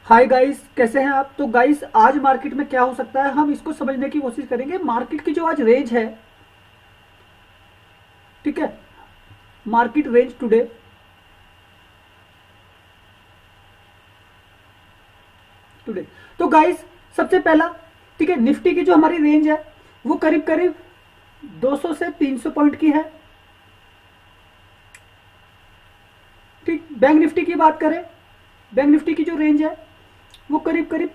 Hi guys, कैसे हैं आप। तो गाइस, आज मार्केट में क्या हो सकता है हम इसको समझने की कोशिश करेंगे। मार्केट की जो आज रेंज है, ठीक है, मार्केट रेंज टुडे। तो गाइस, सबसे पहला, ठीक है, निफ्टी की जो हमारी रेंज है वो करीब करीब 200 से 300 पॉइंट की है। ठीक, बैंक निफ्टी की बात करें, बैंक निफ्टी की जो रेंज है वो करीब करीब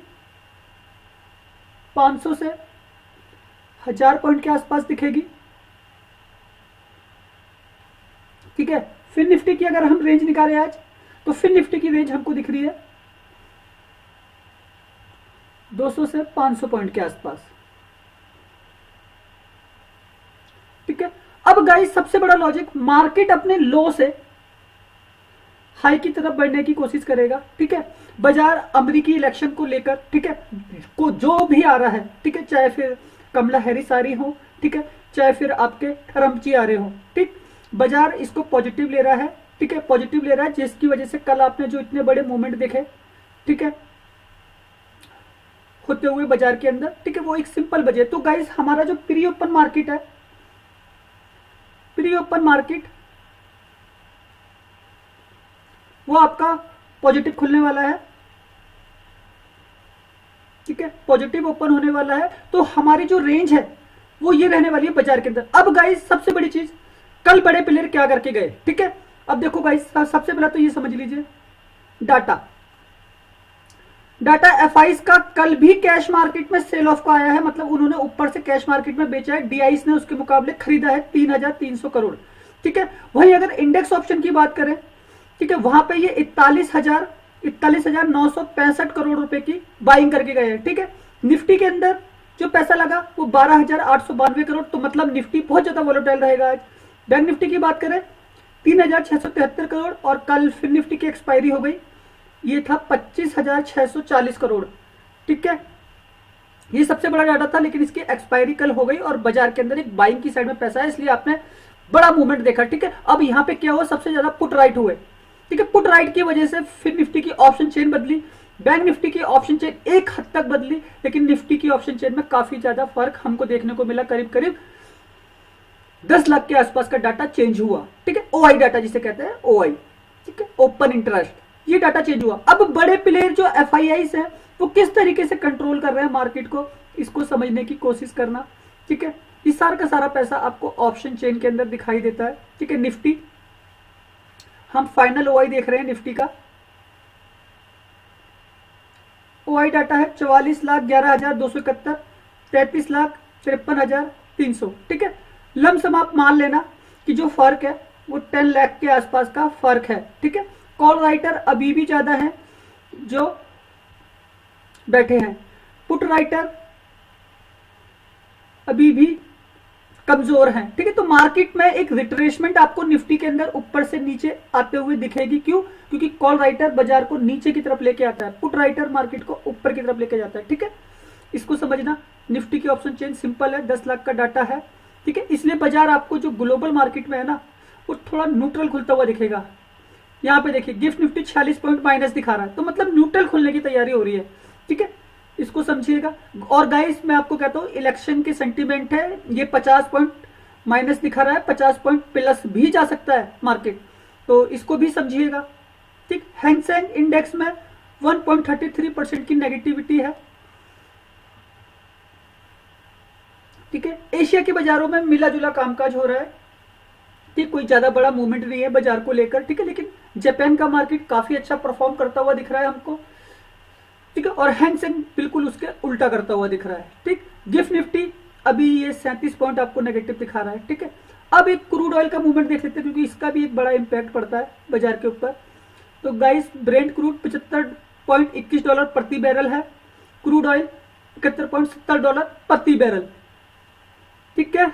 500 से 1000 पॉइंट के आसपास दिखेगी। ठीक है, फिर निफ्टी की अगर हम रेंज निकालें आज, तो फिर निफ्टी की रेंज हमको दिख रही है 200 से 500 पॉइंट के आसपास। ठीक है, अब गाइस सबसे बड़ा लॉजिक, मार्केट अपने लो से हाई की तरफ बढ़ने की कोशिश करेगा। ठीक है, बाजार अमेरिकी इलेक्शन को लेकर, ठीक है, को जो भी आ रहा है, ठीक है, चाहे फिर कमला हैरिस आ रही हो, ठीक है, चाहे फिर आपके ट्रम्प जी आ रहे हो, ठीक, बाजार इसको पॉजिटिव ले रहा है। ठीक है, पॉजिटिव ले रहा है, जिसकी वजह से कल आपने जो इतने बड़े मूवमेंट देखे, ठीक है, होते हुए बाजार के अंदर, ठीक है, वो एक सिंपल वजह। तो गाइस, हमारा जो प्री ओपन मार्केट है, प्री ओपन मार्केट वो आपका पॉजिटिव खुलने वाला है। ठीक है, पॉजिटिव ओपन होने वाला है। तो हमारी जो रेंज है वो ये रहने वाली है बाजार के अंदर। अब गाइस, सबसे बड़ी चीज, कल बड़े प्लेयर क्या करके गए। ठीक है, अब देखो गाइस, सबसे पहला तो ये समझ लीजिए, डाटा डाटा एफआईस का कल भी कैश मार्केट में सेल ऑफ का आया है, मतलब उन्होंने ऊपर से कैश मार्केट में बेचा है। डीआईस ने उसके मुकाबले खरीदा है 3300 करोड़। ठीक है, वहीं अगर इंडेक्स ऑप्शन की बात करें, ठीक है, वहां पे ये 41,965 करोड़ रुपए की बाइंग करके गए हैं। ठीक है, निफ्टी के अंदर जो पैसा लगा वो 12,892 करोड़। तो मतलब निफ्टी बहुत ज्यादा वोलेटाइल रहेगा आज। बैंक निफ्टी की बात करें 3,673 करोड़, और कल फिर निफ्टी की एक्सपायरी हो गई, ये था 25,640 करोड़। ठीक है, ये सबसे बड़ा डाटा था, लेकिन इसकी एक्सपायरी कल हो गई और बाजार के अंदर एक बाइंग की साइड में पैसा है, इसलिए आपने बड़ा मूवमेंट देखा। ठीक है, अब यहां पे क्या हुआ, सबसे ज्यादा पुट राइट हुए। ठीक है, पुट राइट की वजह से फिर निफ्टी की ऑप्शन चेन बदली, बैंक निफ्टी की ऑप्शन चेन एक हद तक बदली, लेकिन निफ्टी की ऑप्शन चेन में काफी ज्यादा फर्क हमको देखने को मिला। करीब करीब 10 लाख के आसपास का डाटा चेंज हुआ। ठीक है, ओआई डाटा जिसे कहते हैं, ओआई, ठीक है, ओपन इंटरेस्ट, ये डाटा चेंज हुआ। अब बड़े प्लेयर जो एफआईआईस है वो किस तरीके से कंट्रोल कर रहे हैं मार्केट को, इसको समझने की कोशिश करना। ठीक है, ये सारा का सारा पैसा आपको ऑप्शन चेन के अंदर दिखाई देता है। ठीक है, निफ्टी, हम फाइनल ओआई देख रहे हैं निफ्टी का। ओआई डाटा है 44,11,271, 33,53,300। ठीक है, लमसम आप मान लेना कि जो फर्क है वो 10 लाख के आसपास का फर्क है। ठीक है, कॉल राइटर अभी भी ज्यादा है जो बैठे हैं, पुट राइटर अभी भी कमजोर हैं। ठीक है, तो मार्केट में एक रिट्रेसमेंट आपको निफ्टी के अंदर ऊपर से नीचे आते हुए दिखेगी। क्यों? क्योंकि कॉल राइटर बाजार को नीचे की तरफ लेके आता है, पुट राइटर मार्केट को ऊपर की तरफ लेके जाता है। ठीक है, इसको समझना। निफ्टी की ऑप्शन चेन सिंपल है, 10 लाख का डाटा है। ठीक है, इसलिए बाजार आपको जो ग्लोबल मार्केट में है ना, वो थोड़ा न्यूट्रल खुलता हुआ दिखेगा। यहाँ पे देखिए, गिफ्ट निफ्टी 46 पॉइंट माइनस दिखा रहा है, तो मतलब न्यूट्रल खुलने की तैयारी हो रही है। ठीक है, इसको समझिएगा। और गाइस, मैं आपको कहता हूं, इलेक्शन के सेंटीमेंट है, ये 50 पॉइंट माइनस दिखा रहा है, 50 पॉइंट प्लस भी जा सकता है मार्केट, तो इसको भी समझिएगा। ठीक, हैंगसेंग इंडेक्स में 1.33% की नेगेटिविटी है। ठीक है, एशिया के बाजारों में मिला जुला कामकाज हो रहा है। ठीक, कोई ज्यादा बड़ा मूवमेंट नहीं है बाजार को लेकर। ठीक है, लेकिन जापान का मार्केट काफी अच्छा परफॉर्म करता हुआ दिख रहा है हमको। ठीक है, और हैंगसेंग बिल्कुल उसके उल्टा करता हुआ दिख रहा है। ठीक, गिफ्ट निफ्टी अभी ये 37 पॉइंट आपको नेगेटिव दिखा रहा है। ठीक है, अब एक क्रूड ऑयल का मूवमेंट देख लेते हैं, क्योंकि इसका भी एक बड़ा इंपैक्ट पड़ता है बाजार के ऊपर। तो गाइस, ब्रेंट क्रूड $75.21 प्रति बैरल है, क्रूड ऑयल $71.70 प्रति बैरल। ठीक है,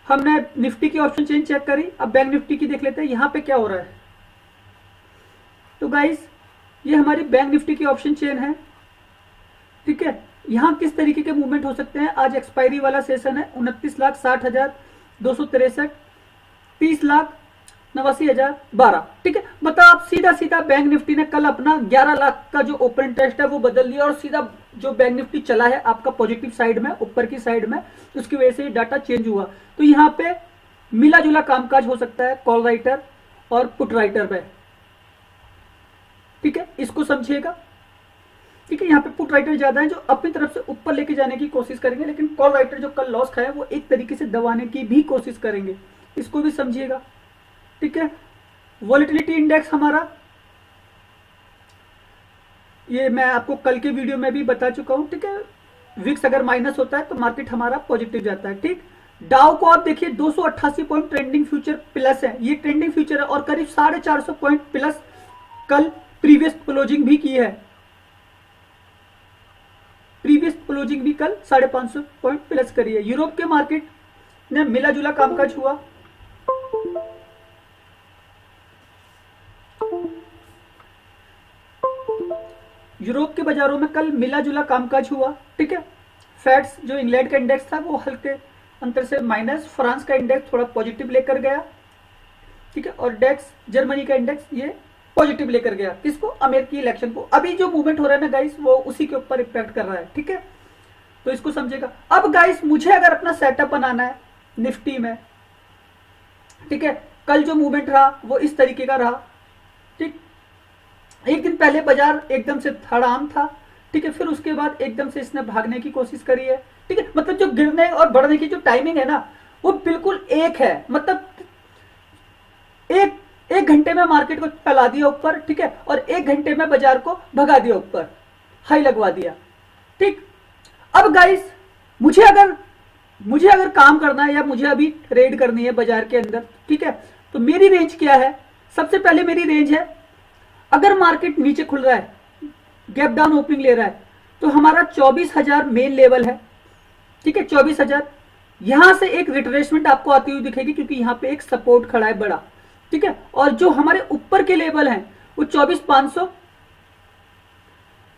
हमने निफ्टी की ऑप्शन चेन चेक करी, अब बैंक निफ्टी की देख लेते हैं यहां पे क्या हो रहा है। तो गाइस, ये हमारी बैंक निफ्टी की ऑप्शन चेन है। ठीक है, यहां किस तरीके के मूवमेंट हो सकते हैं। आज एक्सपायरी वाला सेशन है, 29,60,263, 30 लाख 89,012। ठीक है, मतलब आप सीधा सीधा बैंक निफ्टी ने कल अपना 11 लाख का जो ओपन इंटरेस्ट है वो बदल दिया और सीधा जो बैंक निफ्टी चला है आपका पॉजिटिव साइड में, ऊपर की साइड में, उसकी वजह से डाटा चेंज हुआ। तो यहाँ पे मिला जुला कामकाज हो सकता है कॉल राइटर और पुट राइटर पे। ठीक है, इसको समझिएगा। ठीक है, यहाँ पे पुट राइटर ज्यादा है जो अपनी तरफ से ऊपर लेके जाने की कोशिश करेंगे, लेकिन कॉल राइटर जो कल लॉस खाए वो एक तरीके से दबाने की भी कोशिश करेंगे, इसको भी समझिएगा। ठीक है, वॉलेटिलिटी इंडेक्स हमारा, ये मैं आपको कल के वीडियो में भी बता चुका हूं। ठीक है, विक्स अगर माइनस होता है तो मार्केट हमारा पॉजिटिव जाता है। ठीक, डाउ को आप देखिए 288 पॉइंट ट्रेंडिंग फ्यूचर प्लस है, ये ट्रेंडिंग फ्यूचर है और करीब 450 पॉइंट प्लस कल प्रीवियस क्लोजिंग भी की है। प्रीवियस क्लोजिंग भी कल 550 पॉइंट प्लस करी है। यूरोप के मार्केट ने मिला जुला कामकाज हुआ। यूरोप के बाजारों में कल मिला जुला कामकाज हुआ। ठीक है, फैट्स जो इंग्लैंड का इंडेक्स था वो हल्के अंतर से माइनस, फ्रांस का इंडेक्स थोड़ा पॉजिटिव लेकर गया। ठीक है, और डेक्स जर्मनी का इंडेक्स ये पॉजिटिव लेकर गया। किसको? अमेरिकी इलेक्शन को। अभी जो मूवमेंट हो रहा है ना गाइस वो उसी के ऊपर इम्पैक्ट कर रहा है। ठीक है, तो इसको समझेगा। अब गाइस मुझे अगर अपना सेटअप बनाना है निफ्टी में, ठीक है, कल जो मूवमेंट रहा वो इस तरीके का रहा। ठीक, एक दिन पहले बाजार एकदम से धड़ाम था। ठीक है, फिर उसके बाद एकदम से इसने भागने की कोशिश करी है। ठीक है, मतलब जो गिरने और बढ़ने की जो टाइमिंग है ना वो बिल्कुल एक है, मतलब एक एक घंटे में मार्केट को चला दिया ऊपर। ठीक है, और एक घंटे में बाजार को भगा दिया ऊपर, हाई लगवा दिया। ठीक, अब गाइस मुझे अगर काम करना है या मुझे अभी ट्रेड करनी है बाजार के अंदर, ठीक है, तो मेरी रेंज क्या है? सबसे पहले मेरी रेंज है, अगर मार्केट नीचे खुल रहा है, गैप डाउन ओपनिंग ले रहा है, तो हमारा 24,000 मेन लेवल है। ठीक है, 24,000। यहां से एक रिट्रेसमेंट आपको आती हुई दिखेगी क्योंकि यहां पे एक सपोर्ट खड़ा है बड़ा। ठीक है, और जो हमारे ऊपर के लेवल हैं वो 24,500,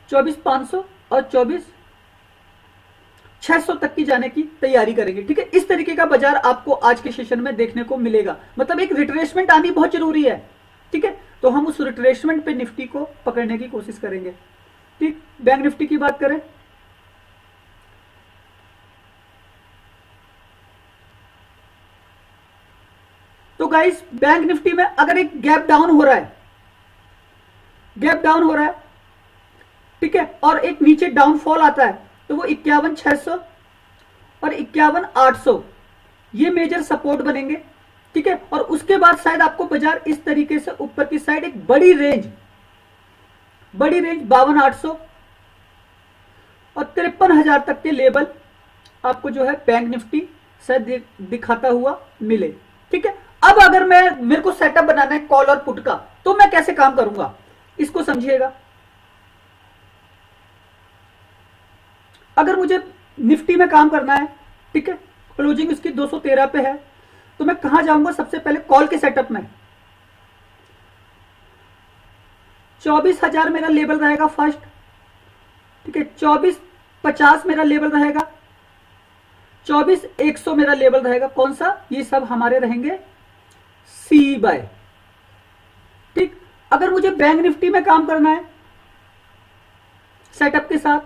24,500 और 24,600 तक की जाने की तैयारी करेंगे। ठीक है, इस तरीके का बाजार आपको आज के सेशन में देखने को मिलेगा। मतलब एक रिट्रेसमेंट आनी बहुत जरूरी है। ठीक है, तो हम उस रिट्रेसमेंट पे निफ्टी को पकड़ने की कोशिश करेंगे। ठीक, बैंक निफ्टी की बात करें, तो गाइस बैंक निफ्टी में अगर एक गैप डाउन हो रहा है, गैप डाउन हो रहा है, ठीक है, और एक नीचे डाउनफॉल आता है, तो वो 51,600 और 51,800 ये मेजर सपोर्ट बनेंगे। ठीक है, और उसके बाद शायद आपको बाजार इस तरीके से ऊपर की साइड एक बड़ी रेंज 52,800 और 53,000 तक के लेवल आपको जो है बैंक निफ्टी शायद दिखाता हुआ मिले। ठीक है, अब अगर मेरे को सेटअप बनाना है कॉल और पुट का, तो मैं कैसे काम करूंगा इसको समझिएगा। अगर मुझे निफ्टी में काम करना है, ठीक है, क्लोजिंग इसकी 213 पे है, तो मैं कहां जाऊंगा? सबसे पहले कॉल के सेटअप में 24,000 मेरा लेवल रहेगा फर्स्ट। ठीक है, 24,50 मेरा लेवल रहेगा, 24,100 मेरा लेवल रहेगा। कौन सा? ये सब हमारे रहेंगे सी बाय। ठीक, अगर मुझे बैंक निफ्टी में काम करना है सेटअप के साथ,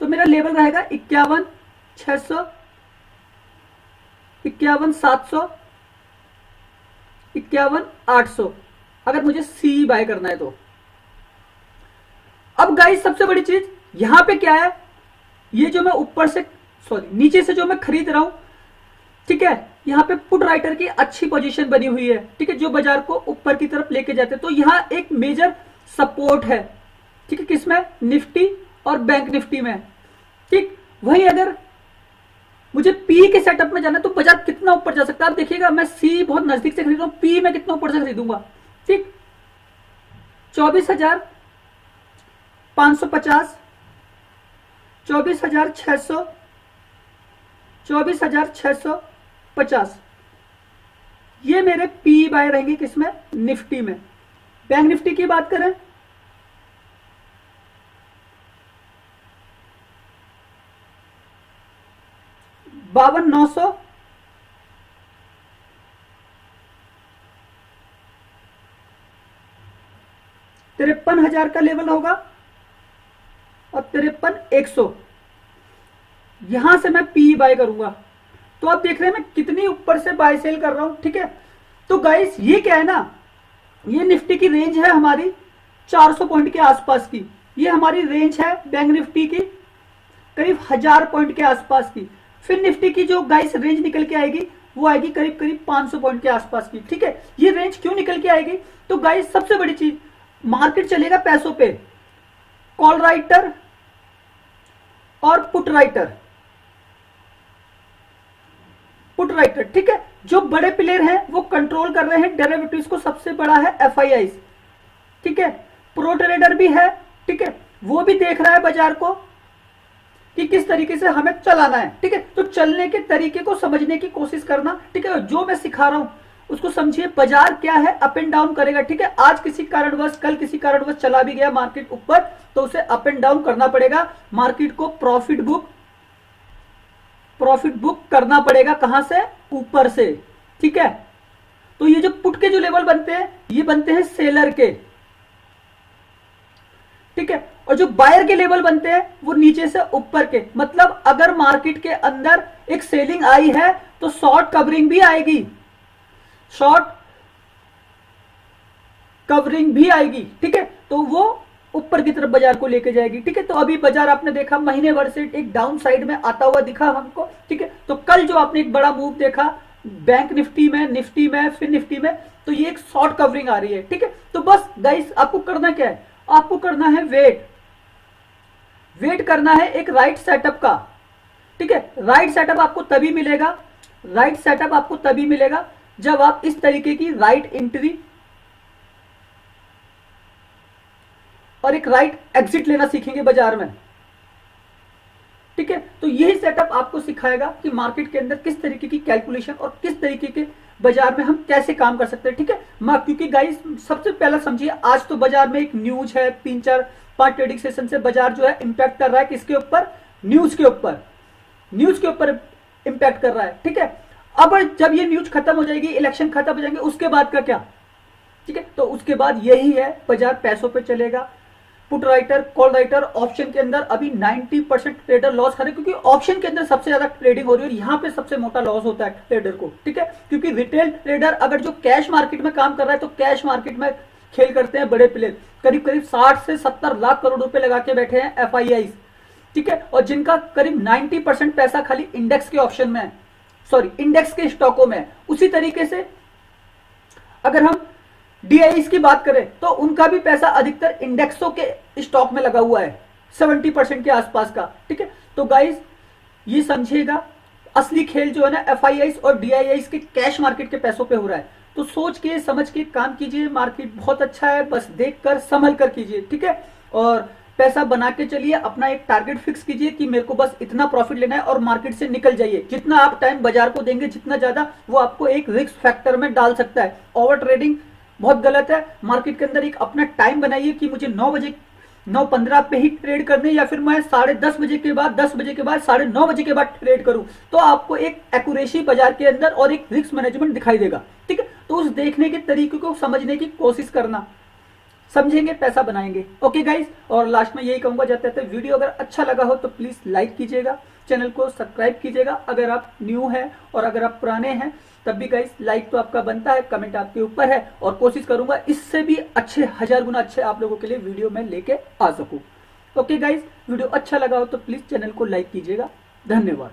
तो मेरा लेवल रहेगा 51,600, 51,700, 51,800 अगर मुझे सी बाय करना है तो। अब गाइस सबसे बड़ी चीज यहां पे क्या है, ये जो मैं ऊपर से नीचे से जो मैं खरीद रहा हूं, ठीक है, यहां पे पुट राइटर की अच्छी पोजीशन बनी हुई है। ठीक है, जो बाजार को ऊपर की तरफ लेके जाते हैं, तो यहां एक मेजर सपोर्ट है। ठीक है, किसमें? निफ्टी और बैंक निफ्टी में। ठीक, वहीं अगर मुझे पी के सेटअप में जाना है तो बाजार कितना ऊपर जा सकता है? आप देखिएगा, मैं सी बहुत नजदीक से खरीद रहा हूं, पी में कितना ऊपर से खरीदूंगा। ठीक, 24,550, 24,600, 24,650 ये मेरे पी बाय रहेंगे। किसमें? निफ्टी में। बैंक निफ्टी की बात करें, 53,000 का लेवल होगा और 53,100, यहां से मैं पी बाय करूंगा। तो आप देख रहे हैं मैं कितनी ऊपर से बाय सेल कर रहा हूं, ठीक है। तो गाइस ये क्या है ना, ये निफ्टी की रेंज है हमारी 400 पॉइंट के आसपास की, ये हमारी रेंज है बैंक निफ्टी की करीब 1000 पॉइंट के आसपास की। फिर निफ्टी की जो गाइस रेंज निकल के आएगी वो आएगी करीब करीब 500 पॉइंट के आसपास की, ठीक है। ये रेंज क्यों निकल के आएगी, तो गाइस सबसे बड़ी चीज, मार्केट चलेगा पैसों पे, कॉल राइटर और पुट राइटर, ठीक है। जो बड़े प्लेयर हैं वो कंट्रोल कर रहे हैं डेरिवेटिव्स को, सबसे बड़ा है एफआईआई, ठीक है। प्रो ट्रेडर भी है, ठीक है, वो भी देख रहा है बाजार को कि किस तरीके से हमें चलाना है, ठीक है। तो चलने के तरीके को समझने की कोशिश करना, ठीक है। जो मैं सिखा रहा हूं उसको समझिए, बाजार क्या है, अप एंड डाउन करेगा, ठीक है। आज किसी कारणवश, कल किसी कारणवश चला भी गया मार्केट ऊपर, तो उसे अप एंड डाउन करना पड़ेगा, मार्केट को प्रॉफिट बुक करना पड़ेगा, कहां से, ऊपर से, ठीक है। तो ये जो पुट के जो लेवल बनते हैं ये बनते हैं सेलर के, ठीक है। और जो बायर के लेवल बनते हैं वो नीचे से ऊपर के, मतलब अगर मार्केट के अंदर एक सेलिंग आई है तो शॉर्ट कवरिंग भी आएगी, ठीक है। तो वो ऊपर की तरफ बाजार को लेके जाएगी, ठीक है। तो अभी बाजार आपने देखा महीने भर से एक डाउन साइड में आता हुआ दिखा हमको, ठीक है। तो कल जो आपने एक बड़ा मूव देखा बैंक निफ्टी में, फिर निफ्टी में, तो ये एक शॉर्ट कवरिंग आ रही है, ठीक है। तो बस गाइस आपको करना क्या है, आपको करना है वेट करना है एक राइट सेटअप का, ठीक है। राइट सेटअप आपको तभी मिलेगा जब आप इस तरीके की राइट एंट्री और एक राइट एग्जिट लेना सीखेंगे बाजार में, ठीक है। तो यही सेटअप आपको सिखाएगा कि मार्केट के अंदर किस तरीके की कैलकुलेशन और किस तरीके के बाजार में हम कैसे काम कर सकते हैं, ठीक है। क्योंकि गाइस सबसे पहला समझिए, आज तो बाजार में एक न्यूज है, 3-4-5 ट्रेडिंग सेशन से बाजार जो है इंपैक्ट कर रहा है, किसके ऊपर, न्यूज के ऊपर इंपैक्ट कर रहा है, ठीक है। अब जब ये न्यूज खत्म हो जाएगी, इलेक्शन खत्म हो जाएंगे, उसके बाद का क्या, ठीक है। तो उसके बाद यही है, बाजार पैसों पे चलेगा। Put writer, call writer, option के अंदर अभी 90% ट्रेडर लॉस कर रहे हैं, क्योंकि ऑप्शन के अंदर सबसे ज्यादा ट्रेडिंग हो रही है और यहाँ पे सबसे मोटा लॉस होता है ट्रेडर को, ठीक है। क्योंकि रिटेल ट्रेडर अगर जो कैश मार्केट में काम कर रहा है, तो कैश मार्केट में खेल करते हैं बड़े प्लेयर, करीब करीब 60 से 70 लाख करोड़ रुपए लगा के बैठे हैं एफआईआई, ठीक है। और जिनका करीब 90% पैसा खाली इंडेक्स के ऑप्शन में है, इंडेक्स के स्टॉकों में। उसी तरीके से अगर हम डीआईएस की बात करें तो उनका भी पैसा अधिकतर इंडेक्सों के स्टॉक में लगा हुआ है, 70% के आसपास का, ठीक है। तो गाइस ये समझिएगा, असली खेल जो है ना एफआईआई और डीआईआई के कैश मार्केट के पैसों पे हो रहा है। तो सोच के समझ के काम कीजिए, मार्केट बहुत अच्छा है, बस देखकर संभल कर कीजिए, ठीक है। और पैसा बना के चलिए, अपना एक टारगेट फिक्स कीजिए कि मेरे को बस इतना प्रॉफिट लेना है और मार्केट से निकल जाइए। जितना आप टाइम बाजार को देंगे, जितना ज्यादा वो आपको एक रिस्क फैक्टर में डाल सकता है। ओवर ट्रेडिंग बहुत गलत है। मार्केट के अंदर एक अपना टाइम बनाइए कि मुझे 9:15 पे ही ट्रेड करने, या फिर मैं 10:30 बजे के बाद, 10 बजे के बाद, 9:30 बजे के बाद ट्रेड करूं, तो आपको एक एक्यूरेसी बाजार के अंदर और एक रिस्क मैनेजमेंट दिखाई देगा, ठीक है। तो उस देखने के तरीके को समझने की कोशिश करना, समझेंगे पैसा बनाएंगे। ओके गाइस, और लास्ट में यही कहूंगा जाते थे, वीडियो अगर अच्छा लगा हो तो प्लीज लाइक कीजिएगा, चैनल को सब्सक्राइब कीजिएगा अगर आप न्यू हैं, और अगर आप पुराने हैं तब भी गाइस लाइक तो आपका बनता है, कमेंट आपके ऊपर है, और कोशिश करूंगा इससे भी अच्छे 1000 गुना अच्छे आप लोगों के लिए वीडियो में लेके आ सकूं। ओके गाइस, वीडियो अच्छा लगा हो तो प्लीज चैनल को लाइक कीजिएगा। धन्यवाद।